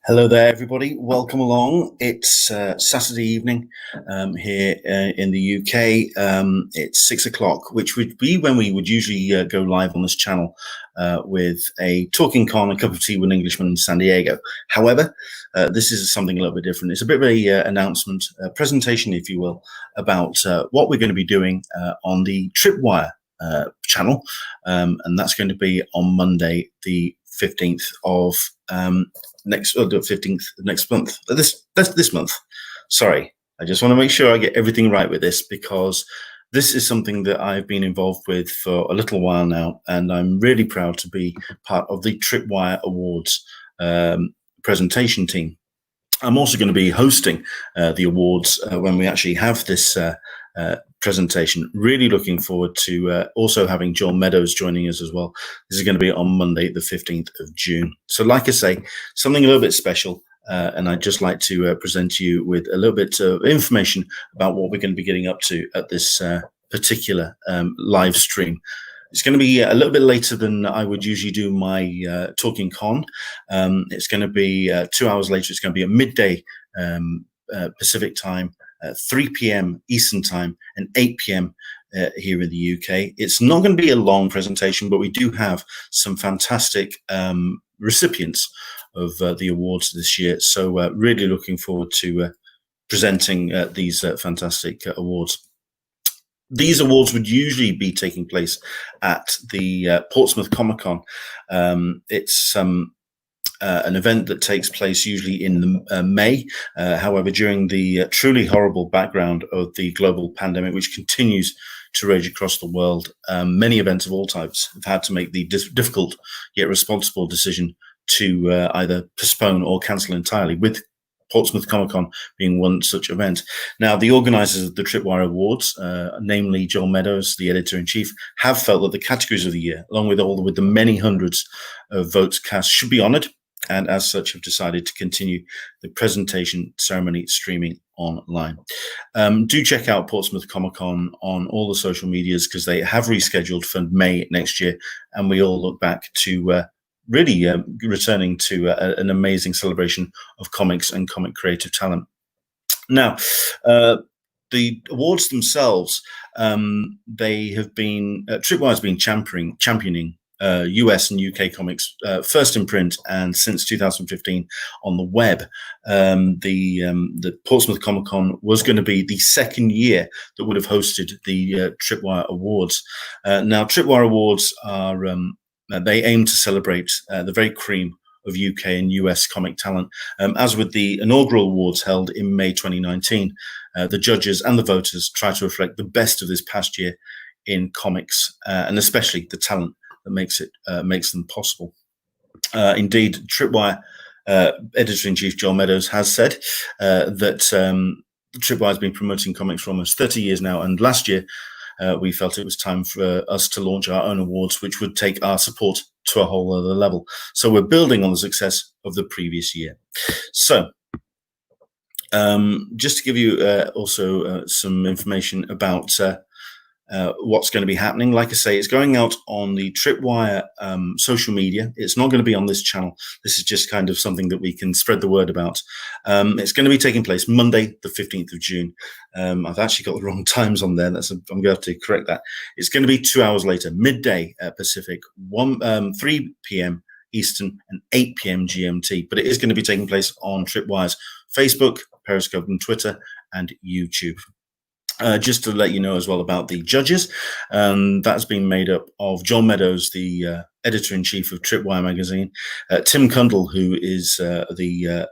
Hello there, everybody. Welcome along. It's Saturday evening here in the UK. It's 6 o'clock, which would be when we would usually go live on this channel with a Talking Con, a cup of tea with an Englishman in San Diego. However, this is something a little bit different. It's a bit of a announcement, a presentation, if you will, about what we're going to be doing on the TRIPWIRE channel, and that's going to be on Monday, the 15th of the 15th next month. This month. Sorry, I just want to make sure I get everything right with this, because this is something that I've been involved with for a little while now, and I'm really proud to be part of the TRIPWIRE Awards presentation team. I'm also going to be hosting the awards when we actually have this presentation. Really looking forward to also having Joel Meadows joining us as well. This is going to be on Monday, the 15th of June. So like I say, something a little bit special. And I'd just like to present you with a little bit of information about what we're going to be getting up to at this particular live stream. It's going to be a little bit later than I would usually do my Talking Con. It's going to be 2 hours later. It's going to be at midday Pacific time, 3 p.m. Eastern time, and 8 p.m. Here in the UK. It's not going to be a long presentation, but we do have some fantastic recipients of the awards this year. So really looking forward to presenting these fantastic awards. These awards would usually be taking place at the Portsmouth Comic Con. It's an event that takes place usually in May. However, during the truly horrible background of the global pandemic, which continues to rage across the world, many events of all types have had to make the difficult yet responsible decision to either postpone or cancel entirely, with Portsmouth Comic Con being one such event. Now, the organisers of the TRIPWIRE Awards, namely Joel Meadows, the editor-in-chief, have felt that the categories of the year, along with the many hundreds of votes cast, should be honoured, and as such have decided to continue the presentation ceremony streaming online. Do check out Portsmouth Comic Con on all the social medias, because they have rescheduled for May next year, and we all look back to really returning to an amazing celebration of comics and comic creative talent. Now, the awards themselves, they have been, TRIPWIRE has been championing US and UK comics, first in print and since 2015 on the web. The Portsmouth Comic Con was going to be the second year that would have hosted the TRIPWIRE Awards. Now, TRIPWIRE Awards are they aim to celebrate the very cream of UK and US comic talent. As with the inaugural awards held in May 2019, the judges and the voters try to reflect the best of this past year in comics, and especially the talent that makes them possible. Indeed, TRIPWIRE editor-in-chief Joel Meadows has said that TRIPWIRE has been promoting comics for almost 30 years now, and last year we felt it was time for us to launch our own awards, which would take our support to a whole other level. So we're building on the success of the previous year. So just to give you also some information about what's going to be happening. Like I say, it's going out on the TRIPWIRE social media. It's not going to be on this channel. This is just kind of something that we can spread the word about. It's going to be taking place Monday, the 15th of June. I've actually got the wrong times on there. I'm going to have to correct that. It's going to be 2 hours later, midday Pacific, 3 p.m. Eastern and 8 p.m. GMT. But it is going to be taking place on TRIPWIRE's Facebook, Periscope, and Twitter, and YouTube. Just to let you know as well about the judges, that's been made up of Joel Meadows, the editor-in-chief of TRIPWIRE magazine, Tim Cundall, who is the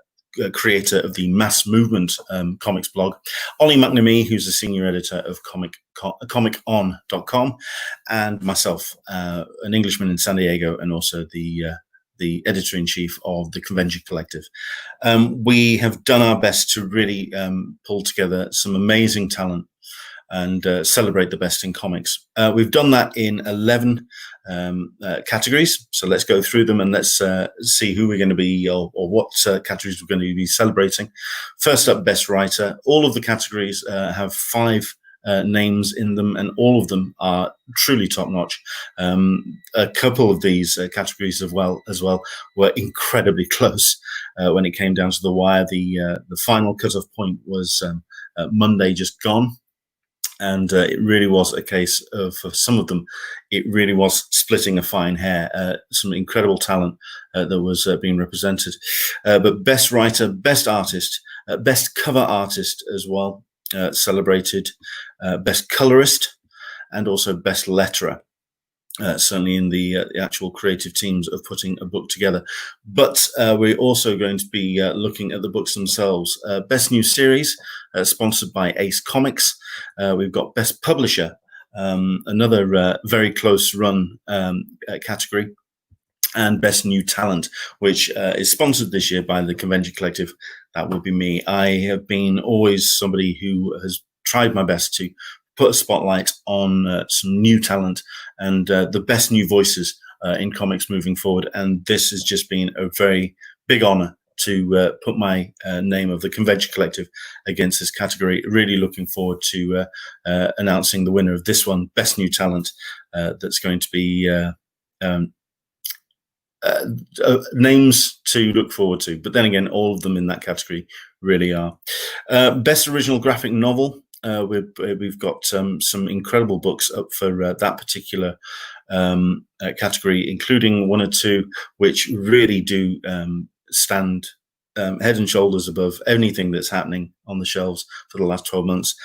creator of the Mass Movement comics blog, Ollie McNamee, who's the senior editor of ComicOn.com, and myself, an Englishman in San Diego, and also the editor-in-chief of the Convention Collective. We have done our best to really pull together some amazing talent and celebrate the best in comics. We've done that in 11 categories. So let's go through them and let's see who we're going to be, or what categories we're going to be celebrating. First up, Best Writer. All of the categories have 5 names in them, and all of them are truly top notch. A couple of these categories as well were incredibly close when it came down to the wire. The final cutoff point was Monday just gone. And it really was a case of, for some of them, it really was splitting a fine hair. Some incredible talent that was being represented. But best writer, best artist, best cover artist as well, celebrated, best colorist, and also best letterer. Certainly in the actual creative teams of putting a book together. But we're also going to be looking at the books themselves. Best New Series, sponsored by Ace Comics. We've got Best Publisher, another very close run category. And Best New Talent, which is sponsored this year by the Convention Collective. That would be me. I have been always somebody who has tried my best to put a spotlight on some new talent and the best new voices in comics moving forward. And this has just been a very big honor to put my name of the Convention Collective against this category. Really looking forward to announcing the winner of this one, Best New Talent, that's going to be names to look forward to. But then again, all of them in that category really are. Best Original Graphic Novel. We've got some incredible books up for that particular category, including one or two which really do stand head and shoulders above anything that's happening on the shelves for the last 12 months.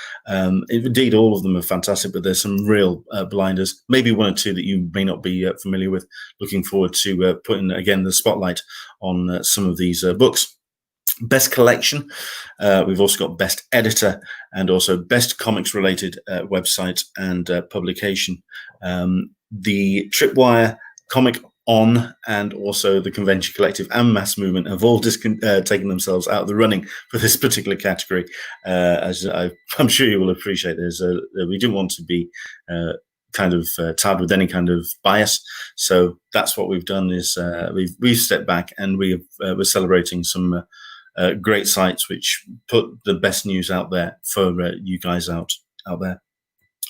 Indeed, all of them are fantastic, but there's some real blinders, maybe one or two that you may not be familiar with. Looking forward to putting, again, the spotlight on some of these books. Best Collection. We've also got Best Editor and also Best Comics Related Website and Publication. The Tripwire, Comic On, and also the Convention Collective and Mass Movement have all taken themselves out of the running for this particular category. As I'm sure you will appreciate, we didn't want to be tarred with any kind of bias. So that's what we've done is we've stepped back and we're celebrating some great sites which put the best news out there for you guys out there.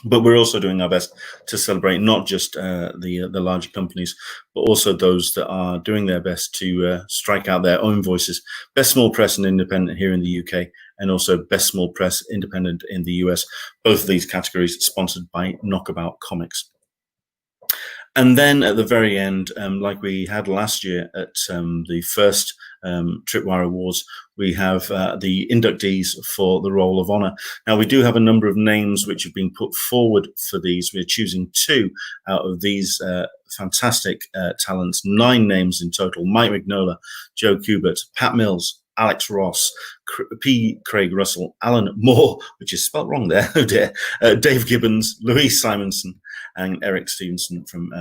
But we're also doing our best to celebrate not just the larger companies, but also those that are doing their best to strike out their own voices. Best Small Press and Independent here in the UK, and also Best Small Press Independent in the US. Both of these categories sponsored by Knockabout Comics. And then at the very end, like we had last year at the first Tripwire Awards, we have the inductees for the Roll of Honor. Now, we do have a number of names which have been put forward for these. We're choosing 2 out of these fantastic talents, 9 names in total: Mike Mignola, Joe Kubert, Pat Mills, Alex Ross, P. Craig Russell, Alan Moore, which is spelt wrong there, oh dear, Dave Gibbons, Louise Simonson, and Eric Stevenson from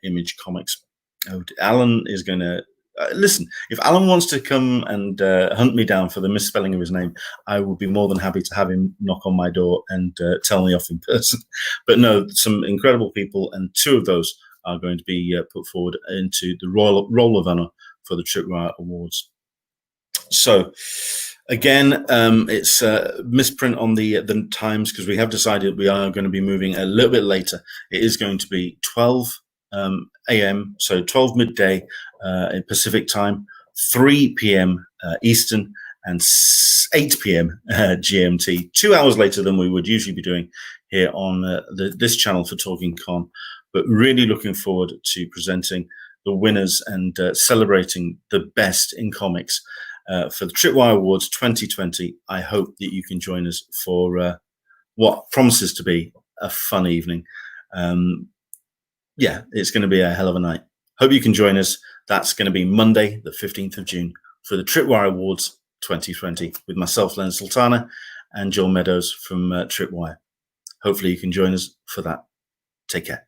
Image Comics. Oh, Alan is going to listen. If Alan wants to come and hunt me down for the misspelling of his name, I would be more than happy to have him knock on my door and tell me off in person. But no, some incredible people, and 2 of those are going to be put forward into the Roll of Honor for the Tripwire Awards. So again, it's a misprint on the times, because we have decided we are going to be moving a little bit later. It is going to be 12 a.m., so 12 midday in Pacific time, 3 p.m. Eastern, and 8 p.m. GMT, 2 hours later than we would usually be doing here on this channel for Talking Con. But really looking forward to presenting the winners and celebrating the best in comics for the Tripwire Awards 2020. I hope that you can join us for what promises to be a fun evening. Yeah, it's going to be a hell of a night. Hope you can join us. That's going to be Monday, the 15th of June, for the Tripwire Awards 2020 with myself, Leonard Sultana, and Joel Meadows from Tripwire. Hopefully you can join us for that. Take care.